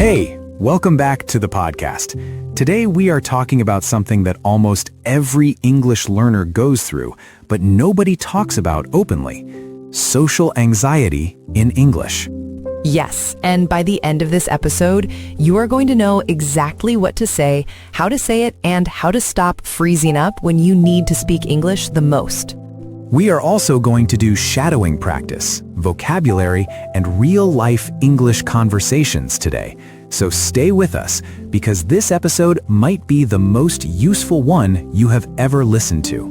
Hey, welcome back to the podcast. Today we are talking about something that almost every English learner goes through, but nobody talks about openly: social anxiety in English. Yes, and by the end of this episode, you are going to know exactly what to say, how to say it, and how to stop freezing up when you need to speak English the most. We are also going to do shadowing practice, vocabulary, and real-life English conversations today. So stay with us, because this episode might be the most useful one you have ever listened to.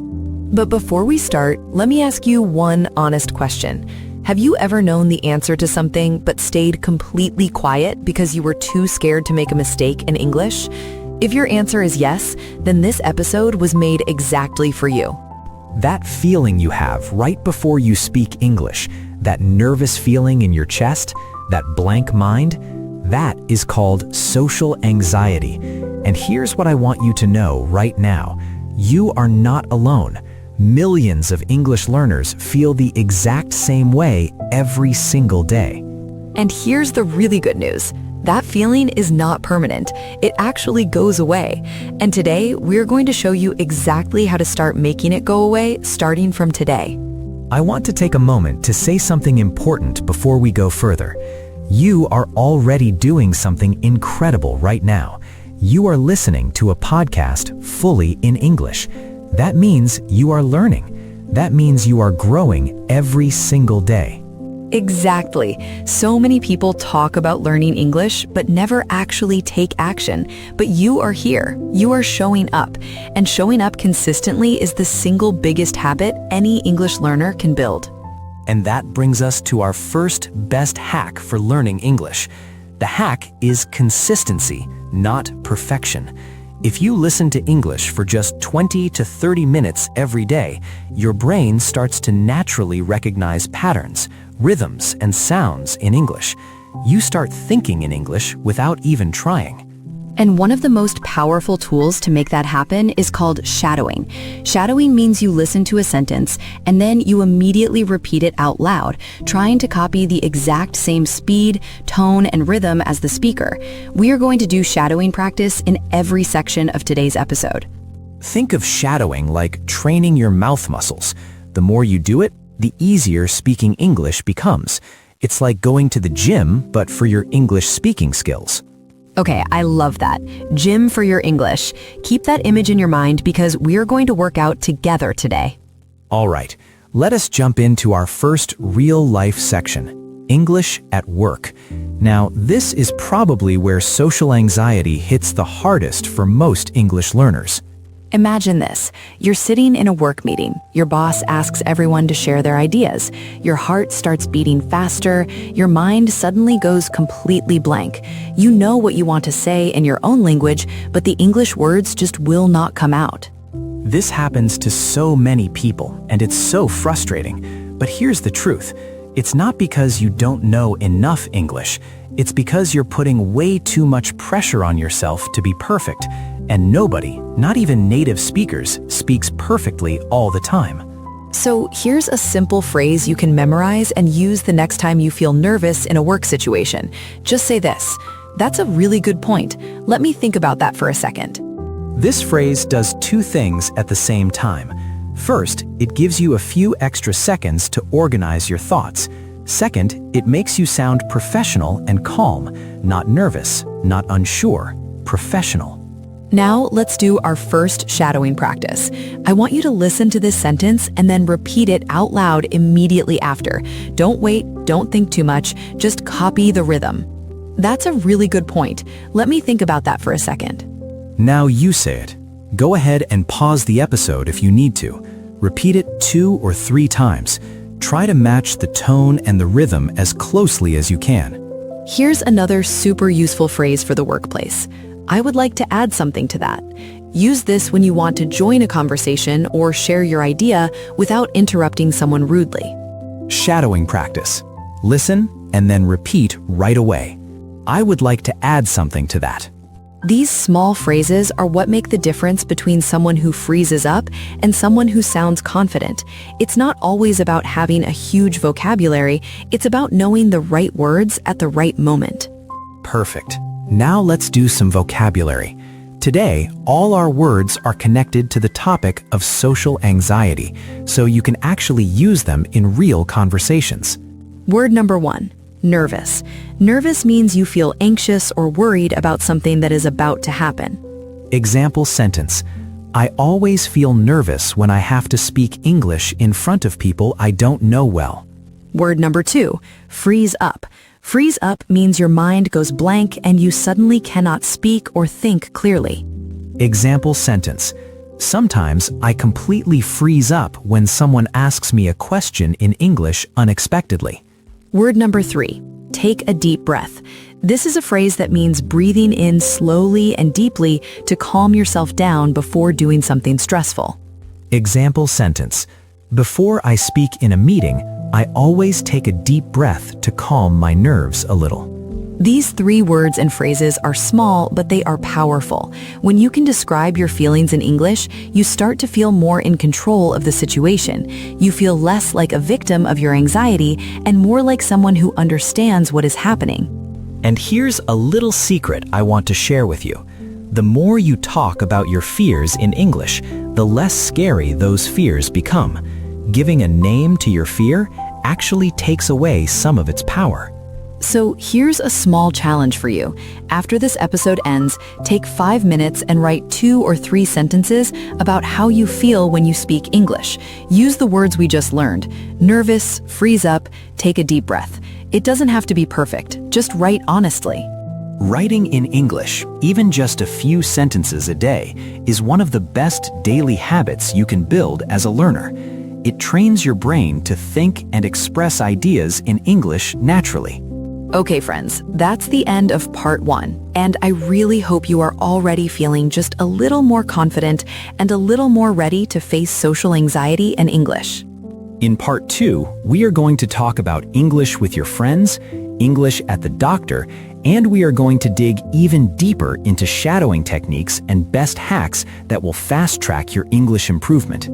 But before we start, let me ask you one honest question. Have you ever known the answer to something but stayed completely quiet because you were too scared to make a mistake in English? If your answer is yes, then this episode was made exactly for you. That feeling you have right before you speak English, that nervous feeling in your chest, that blank mind, that is called social anxiety. And here's what I want you to know right now. You are not alone. Millions of English learners feel the exact same way every single day. And here's the really good news. That feeling is not permanent. It actually goes away. And today, we're going to show you exactly how to start making it go away, starting from today. I want to take a moment to say something important before we go further. You are already doing something incredible right now. You are listening to a podcast fully in English. That means you are learning. That means you are growing every single day. Exactly. So many people talk about learning English, but never actually take action. But you are here. You are showing up. And showing up consistently is the single biggest habit any English learner can build. And that brings us to our first best hack for learning English. The hack is consistency, not perfection. If you listen to English for just 20 to 30 minutes every day, your brain starts to naturally recognize patterns, rhythms, and sounds in English. You start thinking in English without even trying. And one of the most powerful tools to make that happen is called shadowing. Shadowing means you listen to a sentence and then you immediately repeat it out loud, trying to copy the exact same speed, tone, and rhythm as the speaker. We are going to do shadowing practice in every section of today's episode. Think of shadowing like training your mouth muscles. The more you do it, the easier speaking English becomes. It's like going to the gym, but for your English speaking skills. Okay, I love that. Gym for your English. Keep that image in your mind because we're going to work out together today. All right, let us jump into our first real-life section, English at work. Now, this is probably where social anxiety hits the hardest for most English learners. Imagine this. You're sitting in a work meeting. Your boss asks everyone to share their ideas. Your heart starts beating faster. Your mind suddenly goes completely blank. You know what you want to say in your own language, but the English words just will not come out. This happens to so many people, and it's so frustrating. But here's the truth. It's not because you don't know enough English. It's because you're putting way too much pressure on yourself to be perfect. And nobody, not even native speakers, speaks perfectly all the time. So here's a simple phrase you can memorize and use the next time you feel nervous in a work situation. Just say this: "That's a really good point. Let me think about that for a second." This phrase does two things at the same time. First, it gives you a few extra seconds to organize your thoughts. Second, it makes you sound professional and calm, not nervous, not unsure, professional. Now let's do our first shadowing practice. I want you to listen to this sentence and then repeat it out loud immediately after. Don't wait, don't think too much, just copy the rhythm. That's a really good point. Let me think about that for a second. Now you say it. Go ahead and pause the episode if you need to. Repeat it 2 or 3 times. Try to match the tone and the rhythm as closely as you can. Here's another super useful phrase for the workplace. I would like to add something to that. Use this when you want to join a conversation or share your idea without interrupting someone rudely. Shadowing practice. Listen and then repeat right away. I would like to add something to that. These small phrases are what make the difference between someone who freezes up and someone who sounds confident. It's not always about having a huge vocabulary, it's about knowing the right words at the right moment. Perfect. Now let's do some vocabulary. Today, all our words are connected to the topic of social anxiety, so you can actually use them in real conversations. Word number 1, nervous. Nervous means you feel anxious or worried about something that is about to happen. Example sentence: I always feel nervous when I have to speak English in front of people I don't know well. Word number 2, freeze up. Freeze up means your mind goes blank and you suddenly cannot speak or think clearly. Example sentence: sometimes I completely freeze up when someone asks me a question in English unexpectedly. Word number 3, take a deep breath. This is a phrase that means breathing in slowly and deeply to calm yourself down before doing something stressful. Example sentence: before I speak in a meeting, I always take a deep breath to calm my nerves a little. These 3 words and phrases are small, but they are powerful. When you can describe your feelings in English, you start to feel more in control of the situation. You feel less like a victim of your anxiety and more like someone who understands what is happening. And here's a little secret I want to share with you. The more you talk about your fears in English, the less scary those fears become. Giving a name to your fear actually takes away some of its power. So here's a small challenge for you. After this episode ends, take 5 minutes and write 2 or 3 sentences about how you feel when you speak English. Use the words we just learned: nervous, freeze up, take a deep breath. It doesn't have to be perfect. Just write honestly. Writing in English, even just a few sentences a day, is one of the best daily habits you can build as a learner. It trains your brain to think and express ideas in English naturally. Okay, friends, that's the end of part 1, and I really hope you are already feeling just a little more confident and a little more ready to face social anxiety in English. In part 2, we are going to talk about English with your friends, English at the doctor, and we are going to dig even deeper into shadowing techniques and best hacks that will fast-track your English improvement.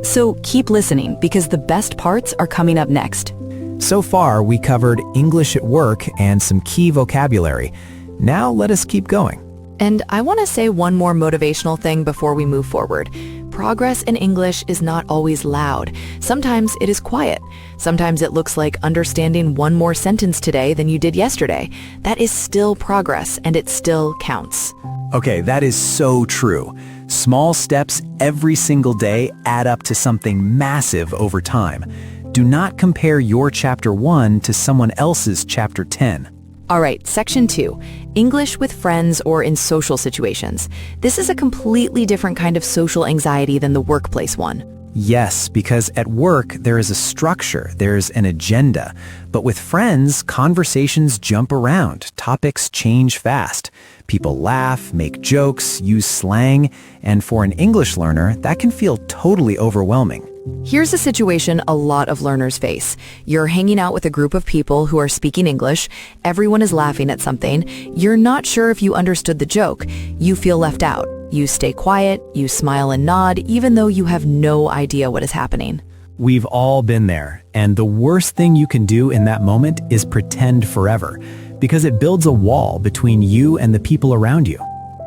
So keep listening because the best parts are coming up next. So far, we covered English at work and some key vocabulary. Now let us keep going. And I want to say one more motivational thing before we move forward. Progress in English is not always loud. Sometimes it is quiet. Sometimes it looks like understanding one more sentence today than you did yesterday. That is still progress, and it still counts. Okay, that is so true. Small steps every single day add up to something massive over time. Do not compare your chapter 1 to someone else's chapter 10. All right, section 2, English with friends or in social situations. This is a completely different kind of social anxiety than the workplace one. Yes, because at work there is a structure, there's an agenda. But with friends, conversations jump around, topics change fast. People laugh, make jokes, use slang, and for an English learner, that can feel totally overwhelming. Here's a situation a lot of learners face. You're hanging out with a group of people who are speaking English. Everyone is laughing at something. You're not sure if you understood the joke. You feel left out. You stay quiet, you smile and nod, even though you have no idea what is happening. We've all been there, and the worst thing you can do in that moment is pretend forever, because it builds a wall between you and the people around you.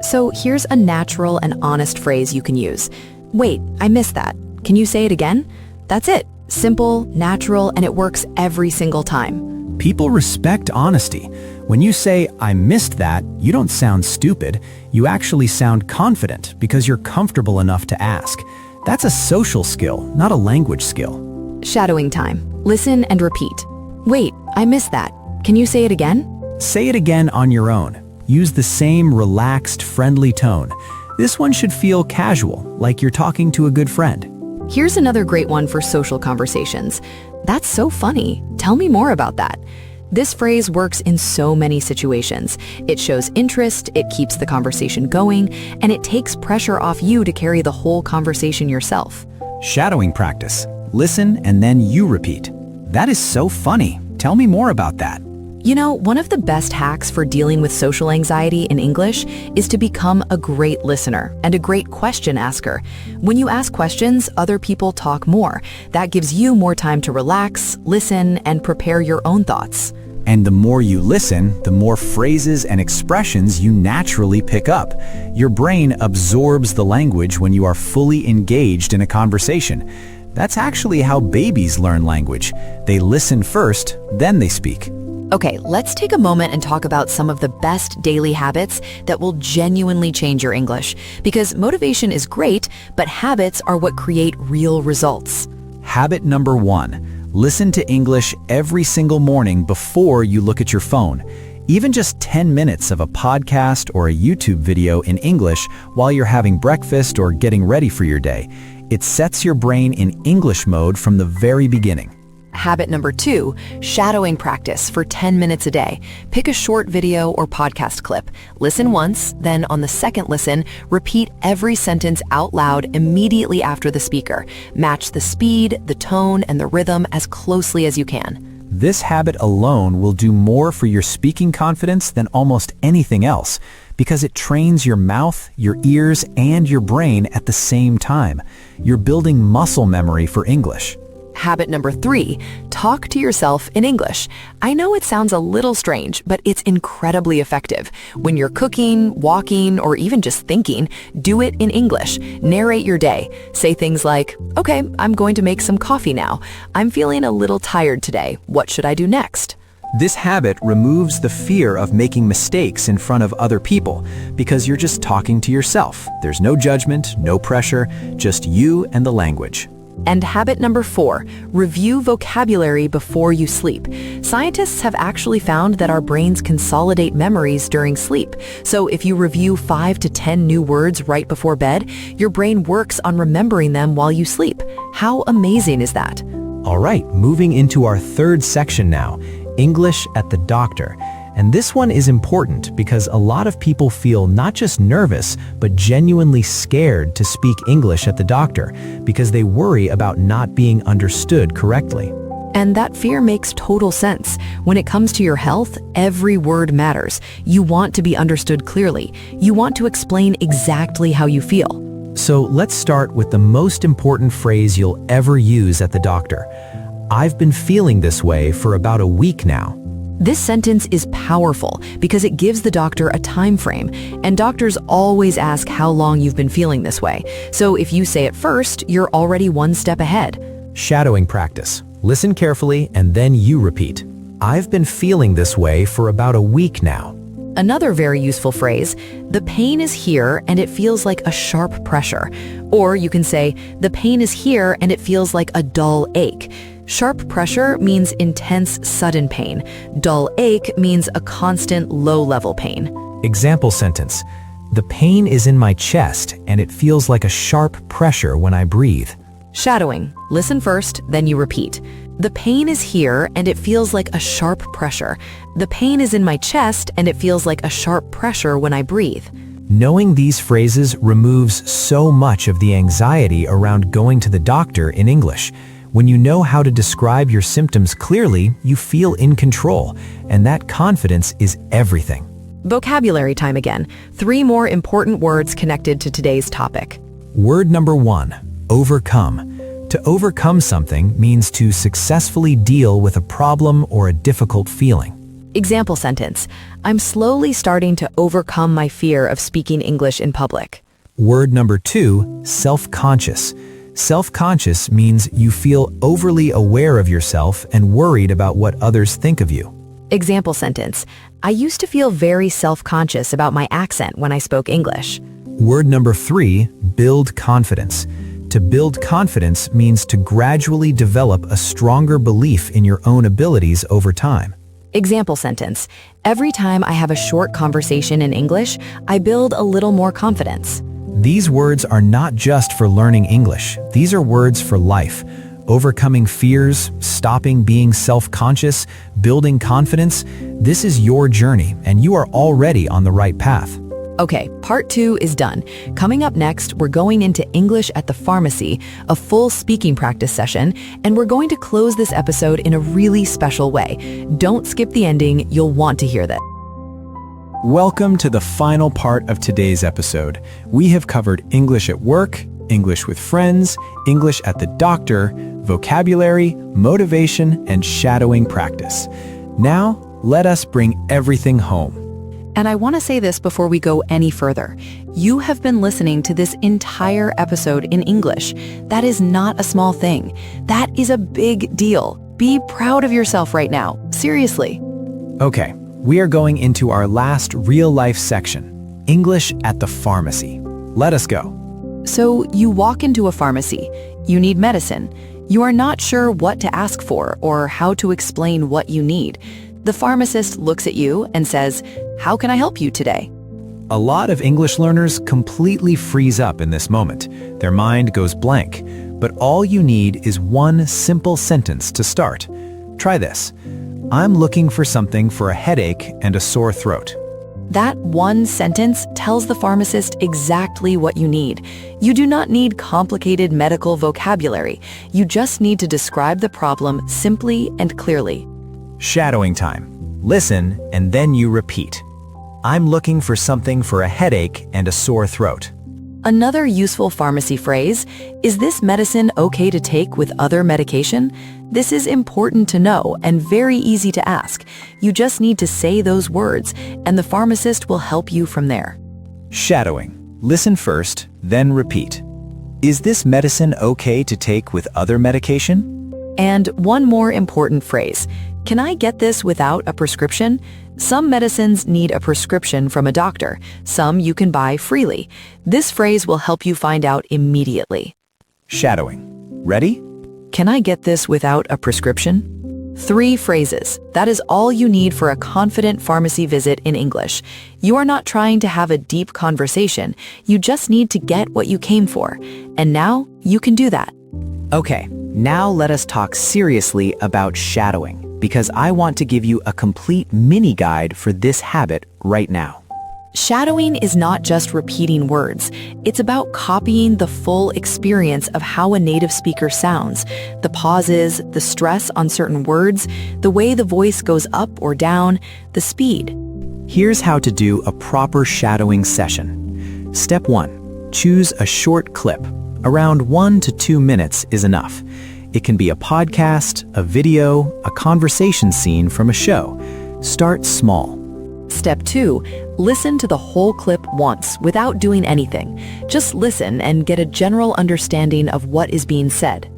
So here's a natural and honest phrase you can use. Wait, I missed that. Can you say it again? That's it. Simple, natural, and it works every single time. People respect honesty. When you say, I missed that, you don't sound stupid. You actually sound confident because you're comfortable enough to ask. That's a social skill, not a language skill. Shadowing time. Listen and repeat. Wait, I missed that. Can you say it again? Say it again on your own. Use the same relaxed, friendly tone. This one should feel casual, like you're talking to a good friend. Here's another great one for social conversations. That's so funny. Tell me more about that. This phrase works in so many situations. It shows interest, it keeps the conversation going, and it takes pressure off you to carry the whole conversation yourself. Shadowing practice. Listen and then you repeat. That is so funny. Tell me more about that. You know, one of the best hacks for dealing with social anxiety in English is to become a great listener and a great question asker. When you ask questions, other people talk more. That gives you more time to relax, listen, and prepare your own thoughts. And the more you listen, the more phrases and expressions you naturally pick up. Your brain absorbs the language when you are fully engaged in a conversation. That's actually how babies learn language. They listen first, then they speak. Okay, let's take a moment and talk about some of the best daily habits that will genuinely change your English. Because motivation is great, but habits are what create real results. Habit number 1. Listen to English every single morning before you look at your phone. Even just 10 minutes of a podcast or a YouTube video in English while you're having breakfast or getting ready for your day. It sets your brain in English mode from the very beginning. Habit number 2, shadowing practice for 10 minutes a day. Pick a short video or podcast clip. Listen once, then on the second listen, repeat every sentence out loud immediately after the speaker. Match the speed, the tone, and the rhythm as closely as you can. This habit alone will do more for your speaking confidence than almost anything else, because it trains your mouth, your ears, and your brain at the same time. You're building muscle memory for English. Habit number 3, talk to yourself in English. I know it sounds a little strange, but it's incredibly effective. When you're cooking, walking, or even just thinking, do it in English. Narrate your day. Say things like, okay, I'm going to make some coffee now. I'm feeling a little tired today. What should I do next? This habit removes the fear of making mistakes in front of other people because you're just talking to yourself. There's no judgment, no pressure, just you and the language. And habit number 4, review vocabulary before you sleep. Scientists have actually found that our brains consolidate memories during sleep. So if you review 5 to 10 new words right before bed, your brain works on remembering them while you sleep. How amazing is that? All right, moving into our third section now, English at the doctor. And this one is important because a lot of people feel not just nervous, but genuinely scared to speak English at the doctor because they worry about not being understood correctly. And that fear makes total sense. When it comes to your health, every word matters. You want to be understood clearly. You want to explain exactly how you feel. So let's start with the most important phrase you'll ever use at the doctor. I've been feeling this way for about a week now. This sentence is powerful because it gives the doctor a time frame, and doctors always ask how long you've been feeling this way. So if you say it first, you're already one step ahead. Shadowing practice. Listen carefully and then you repeat. I've been feeling this way for about a week now. Another very useful phrase, the pain is here and it feels like a sharp pressure. Or you can say, the pain is here and it feels like a dull ache. Sharp pressure means intense, sudden pain. Dull ache means a constant, low-level pain. Example sentence. The pain is in my chest and it feels like a sharp pressure when I breathe. Shadowing. Listen first, then you repeat. The pain is here and it feels like a sharp pressure. The pain is in my chest and it feels like a sharp pressure when I breathe. Knowing these phrases removes so much of the anxiety around going to the doctor in English. When you know how to describe your symptoms clearly, you feel in control, and that confidence is everything. Vocabulary time again. 3 more important words connected to today's topic. Word number 1, overcome. To overcome something means to successfully deal with a problem or a difficult feeling. Example sentence. I'm slowly starting to overcome my fear of speaking English in public. Word number 2, self-conscious. Self-conscious means you feel overly aware of yourself and worried about what others think of you. Example sentence. I used to feel very self-conscious about my accent when I spoke English. Word number 3, build confidence. To build confidence means to gradually develop a stronger belief in your own abilities over time. Example sentence. Every time I have a short conversation in English, I build a little more confidence. These words are not just for learning English. These are words for life. Overcoming fears, stopping being self-conscious, building confidence. This is your journey, and you are already on the right path. Okay, part 2 is done. Coming up next, we're going into English at the pharmacy, a full speaking practice session, and we're going to close this episode in a really special way. Don't skip the ending, you'll want to hear that. Welcome to the final part of today's episode. We have covered English at work, English with friends, English at the doctor, vocabulary, motivation, and shadowing practice. Now, Let us bring everything home. And I want to say this before we go any further. You have been listening to this entire episode in English. That is not a small thing. That is a big deal. Be proud of yourself right now. Seriously. Okay, we are going into our last real-life section, English at the pharmacy. Let us go. So you walk into a pharmacy. You need medicine. You are not sure what to ask for or how to explain what you need. The pharmacist looks at you and says, "How can I help you today?" A lot of English learners completely freeze up in this moment. Their mind goes blank. But all you need is one simple sentence to start. Try this. I'm looking for something for a headache and a sore throat. That one sentence tells the pharmacist exactly what you need. You do not need complicated medical vocabulary. You just need to describe the problem simply and clearly. Shadowing time. Listen, and then you repeat. I'm looking for something for a headache and a sore throat. Another useful pharmacy phrase, is this medicine okay to take with other medication? This is important to know and very easy to ask. You just need to say those words, and the pharmacist will help you from there. Shadowing. Listen first, then repeat. Is this medicine okay to take with other medication? And one more important phrase. Can I get this without a prescription? Some medicines need a prescription from a doctor. Some you can buy freely. This phrase will help you find out immediately. Shadowing. Ready? Can I get this without a prescription? 3 phrases. That is all you need for a confident pharmacy visit in English. You are not trying to have a deep conversation. You just need to get what you came for. And now you can do that. Okay, now let us talk seriously about shadowing, because I want to give you a complete mini guide for this habit right now. Shadowing is not just repeating words. It's about copying the full experience of how a native speaker sounds, the pauses, the stress on certain words, the way the voice goes up or down, the speed. Here's how to do a proper shadowing session. Step 1. Choose a short clip. Around 1 to 2 minutes is enough. It can be a podcast, a video, a conversation scene from a show. Start small. Step 2. Listen to the whole clip once without doing anything. Just listen and get a general understanding of what is being said.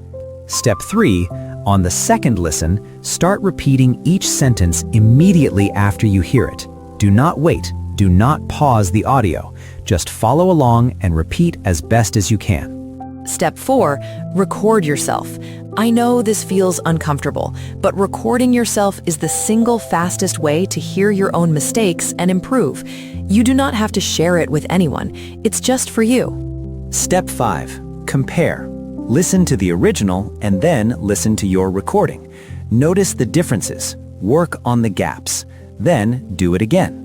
Step 3. On the second listen, start repeating each sentence immediately after you hear it. Do not wait. Do not pause the audio. Just follow along and repeat as best as you can. Step 4. Record yourself. I know this feels uncomfortable, but recording yourself is the single fastest way to hear your own mistakes and improve. You do not have to share it with anyone. It's just for you. Step 5. Compare. Listen to the original and then listen to your recording. Notice the differences. Work on the gaps. Then do it again.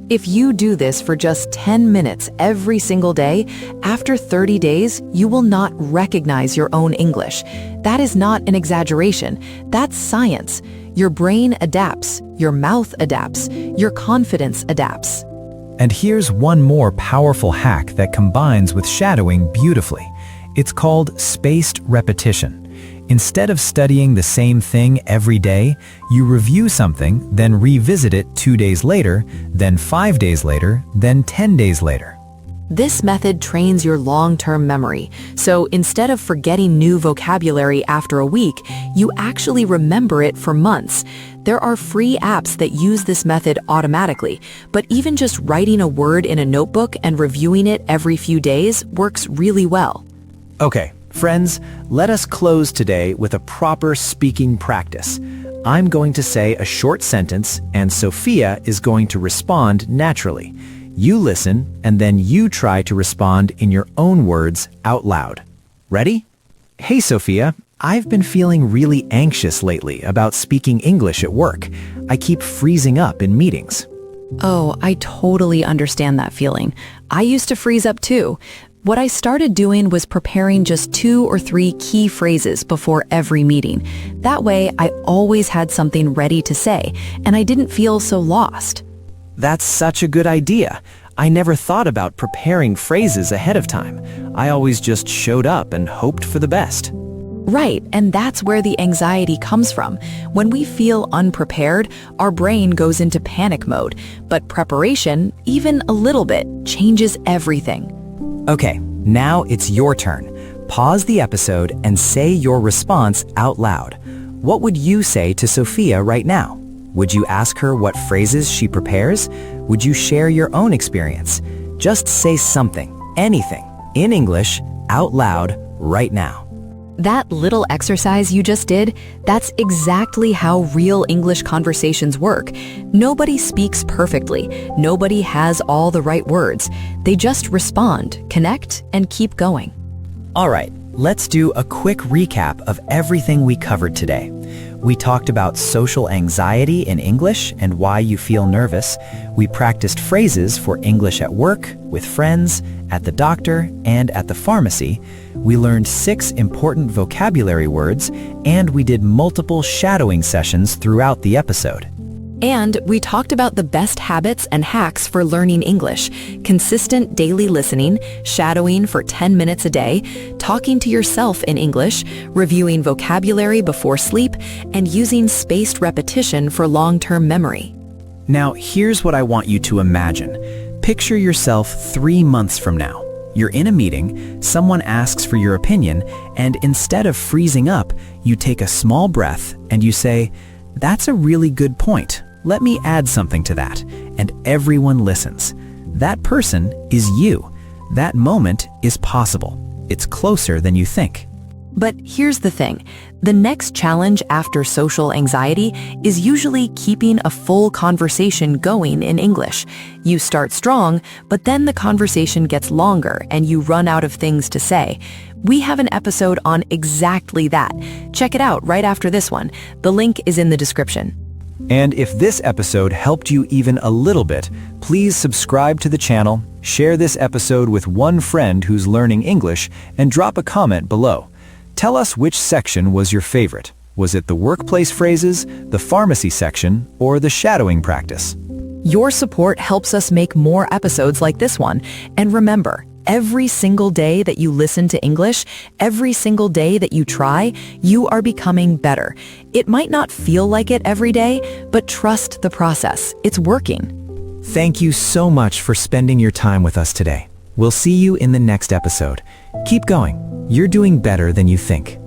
If you do this for just 10 minutes every single day, after 30 days, you will not recognize your own English. That is not an exaggeration. That's science. Your brain adapts, your mouth adapts, your confidence adapts. And here's one more powerful hack that combines with shadowing beautifully. It's called spaced repetition. Instead of studying the same thing every day, you review something, then revisit it 2 days later, then 5 days later, then 10 days later. This method trains your long-term memory. So instead of forgetting new vocabulary after a week, you actually remember it for months. There are free apps that use this method automatically, but even just writing a word in a notebook and reviewing it every few days works really well. Okay, friends, let us close today with a proper speaking practice. I'm going to say a short sentence, and Sophia is going to respond naturally. You listen, and then you try to respond in your own words out loud. Ready? Hey, Sophia, I've been feeling really anxious lately about speaking English at work. I keep freezing up in meetings. Oh, I totally understand that feeling. I used to freeze up too. What I started doing was preparing just 2 or 3 key phrases before every meeting. That way, I always had something ready to say, and I didn't feel so lost. That's such a good idea. I never thought about preparing phrases ahead of time. I always just showed up and hoped for the best. Right, and that's where the anxiety comes from. When we feel unprepared, our brain goes into panic mode, but preparation, even a little bit, changes everything. Okay, now it's your turn. Pause the episode and say your response out loud. What would you say to Sophia right now? Would you ask her what phrases she prepares? Would you share your own experience? Just say something, anything, in English, out loud, right now. That little exercise you just did, that's exactly how real English conversations work. Nobody speaks perfectly. Nobody has all the right words. They just respond, connect, and keep going. All right, let's do a quick recap of everything we covered today. We talked about social anxiety in English and why you feel nervous. We practiced phrases for English at work, with friends, at the doctor, and at the pharmacy. We learned 6 important vocabulary words, and we did multiple shadowing sessions throughout the episode. And we talked about the best habits and hacks for learning English: consistent daily listening, shadowing for 10 minutes a day, talking to yourself in English, reviewing vocabulary before sleep, and using spaced repetition for long-term memory. Now, here's what I want you to imagine. Picture yourself 3 months from now. You're in a meeting, someone asks for your opinion, and instead of freezing up, you take a small breath and you say, "That's a really good point. Let me add something to that," and everyone listens. That person is you. That moment is possible. It's closer than you think. But here's the thing. The next challenge after social anxiety is usually keeping a full conversation going in English. You start strong, but then the conversation gets longer and you run out of things to say. We have an episode on exactly that. Check it out right after this one. The link is in the description. And if this episode helped you even a little bit, please subscribe to the channel, share this episode with one friend who's learning English, and drop a comment below. Tell us which section was your favorite. Was it the workplace phrases, the pharmacy section, or the shadowing practice? Your support helps us make more episodes like this one. And remember, every single day that you listen to English, every single day that you try, you are becoming better. It might not feel like it every day, but trust the process. It's working. Thank you so much for spending your time with us today. We'll see you in the next episode. Keep going. You're doing better than you think.